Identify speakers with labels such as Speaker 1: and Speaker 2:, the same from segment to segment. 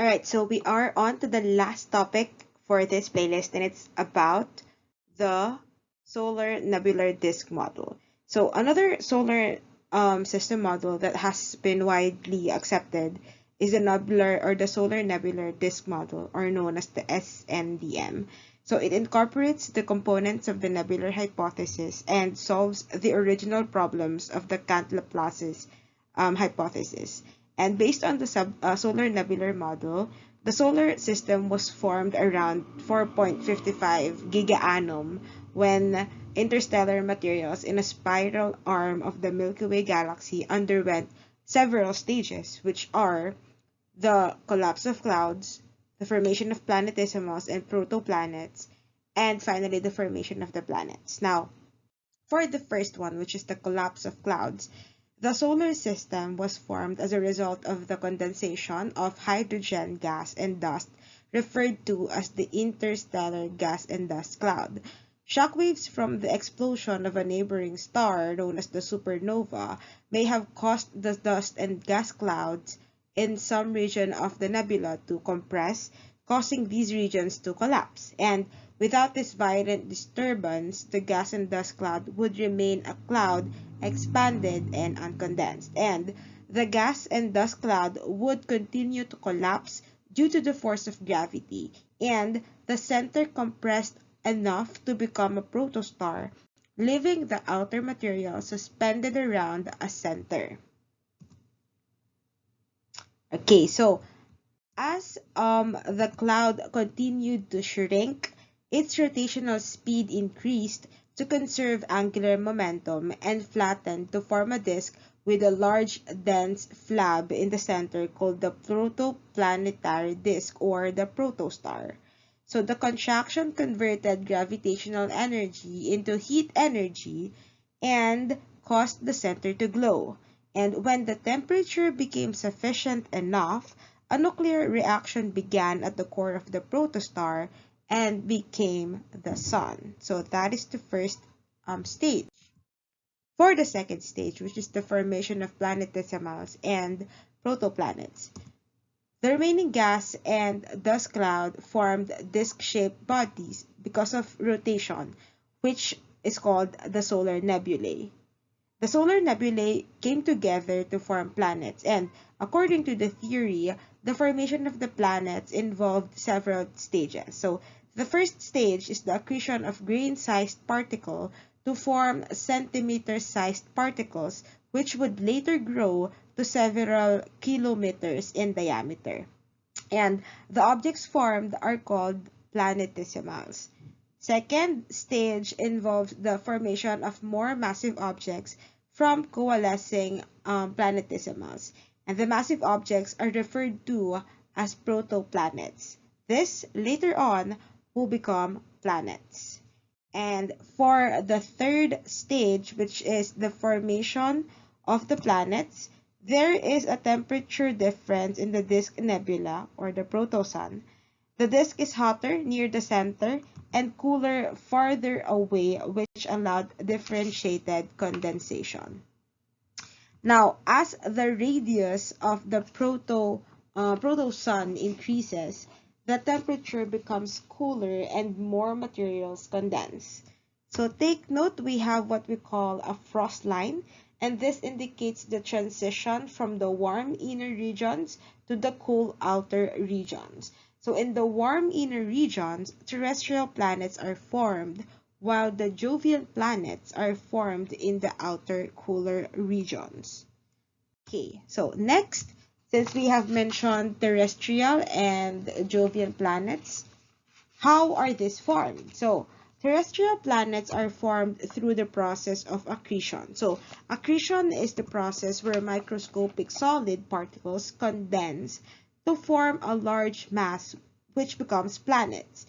Speaker 1: All right, so we are on to the last topic for this playlist, and it's about the solar nebular disk model. So another solar system model that has been widely accepted is the nebular or the solar nebular disk model, or known as the SNDM. So it incorporates the components of the nebular hypothesis and solves the original problems of the Kant-Laplace's hypothesis. And based on the solar nebular model, the solar system was formed around 4.55 gigaannum when interstellar materials in a spiral arm of the Milky Way galaxy underwent several stages, which are the collapse of clouds, the formation of planetesimals and protoplanets, and finally the formation of the planets. Now, for the first one, which is the collapse of clouds, the solar system was formed as a result of the condensation of hydrogen gas and dust, referred to as the interstellar gas and dust cloud. Shockwaves from the explosion of a neighboring star, known as the supernova, may have caused the dust and gas clouds in some region of the nebula to compress, causing these regions to collapse. And without this violent disturbance, the gas and dust cloud would remain a cloud, expanded and uncondensed. And the gas and dust cloud would continue to collapse due to the force of gravity, and the center compressed enough to become a protostar, leaving the outer material suspended around a center. Okay, so as the cloud continued to shrink, its rotational speed increased to conserve angular momentum and flattened to form a disk with a large, dense flab in the center called the protoplanetary disk, or the protostar. So the contraction converted gravitational energy into heat energy and caused the center to glow. And when the temperature became sufficient enough, a nuclear reaction began at the core of the protostar and became the sun. So that is the first stage. For the second stage, which is the formation of planetesimals and protoplanets, the remaining gas and dust cloud formed disk-shaped bodies because of rotation, which is called the solar nebulae. The solar nebulae came together to form planets, and according to the theory, the formation of the planets involved several stages. So, the first stage is the accretion of grain-sized particle to form centimeter-sized particles, which would later grow to several kilometers in diameter. And the objects formed are called planetesimals. Second stage involves the formation of more massive objects from coalescing planetesimals, and the massive objects are referred to as protoplanets. This later on will become planets. And for the third stage, which is the formation of the planets, there is a temperature difference in the disk nebula, or the protosun. The disk is hotter near the center and cooler farther away, which allowed differentiated condensation. Now, as the radius of the protosun increases, the temperature becomes cooler and more materials condense. So take note, we have what we call a frost line, and this indicates the transition from the warm inner regions to the cool outer regions. So in the warm inner regions, terrestrial planets are formed, while the Jovian planets are formed in the outer cooler regions. Okay, so next, since we have mentioned terrestrial and Jovian planets, how are these formed? So, terrestrial planets are formed through the process of accretion. So, accretion is the process where microscopic solid particles condense to form a large mass, which becomes planets.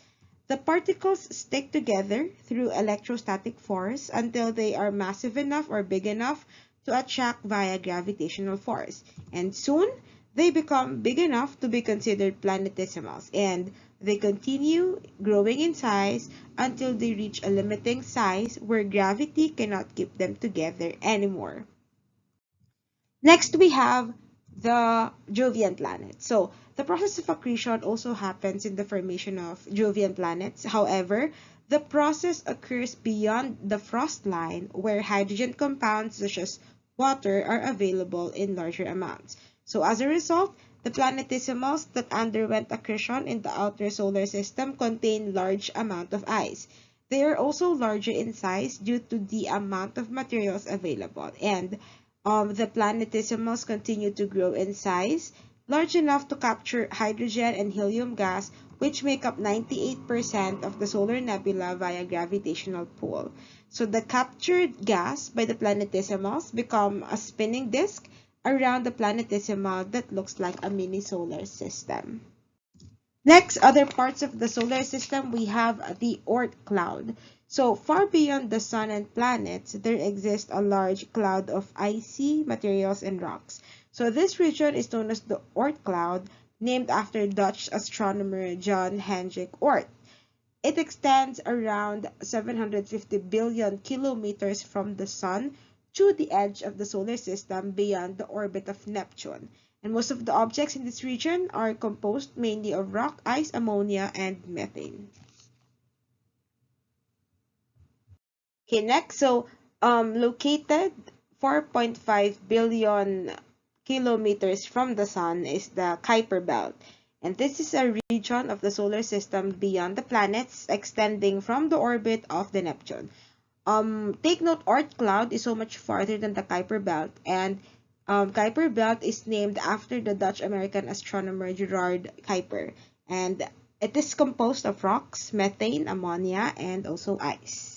Speaker 1: The particles stick together through electrostatic force until they are massive enough or big enough to attract via gravitational force. And soon, they become big enough to be considered planetesimals, and they continue growing in size until they reach a limiting size where gravity cannot keep them together anymore. Next, we have the Jovian planets. So, the process of accretion also happens in the formation of Jovian planets. However, the process occurs beyond the frost line where hydrogen compounds such as water are available in larger amounts. So as a result, the planetesimals that underwent accretion in the outer solar system contain large amount of ice. They are also larger in size due to the amount of materials available, and the planetesimals continue to grow in size, large enough to capture hydrogen and helium gas, which make up 98% of the solar nebula via gravitational pull. So the captured gas by the planetesimals become a spinning disk around the planetesimal that looks like a mini solar system. Next, other parts of the solar system, we have the Oort cloud. So far beyond the sun and planets, there exists a large cloud of icy materials and rocks. So this region is known as the Oort cloud, named after Dutch astronomer John Hendrik Oort. It extends around 750 billion kilometers from the sun to the edge of the solar system beyond the orbit of Neptune. And most of the objects in this region are composed mainly of rock, ice, ammonia, and methane. Okay, next, so located 4.5 billion kilometers from the sun is the Kuiper Belt. And this is a region of the solar system beyond the planets, extending from the orbit of the Neptune. Take note, Oort cloud is so much farther than the Kuiper Belt, and Kuiper Belt is named after the Dutch-American astronomer Gerard Kuiper, and it is composed of rocks, methane, ammonia, and also ice.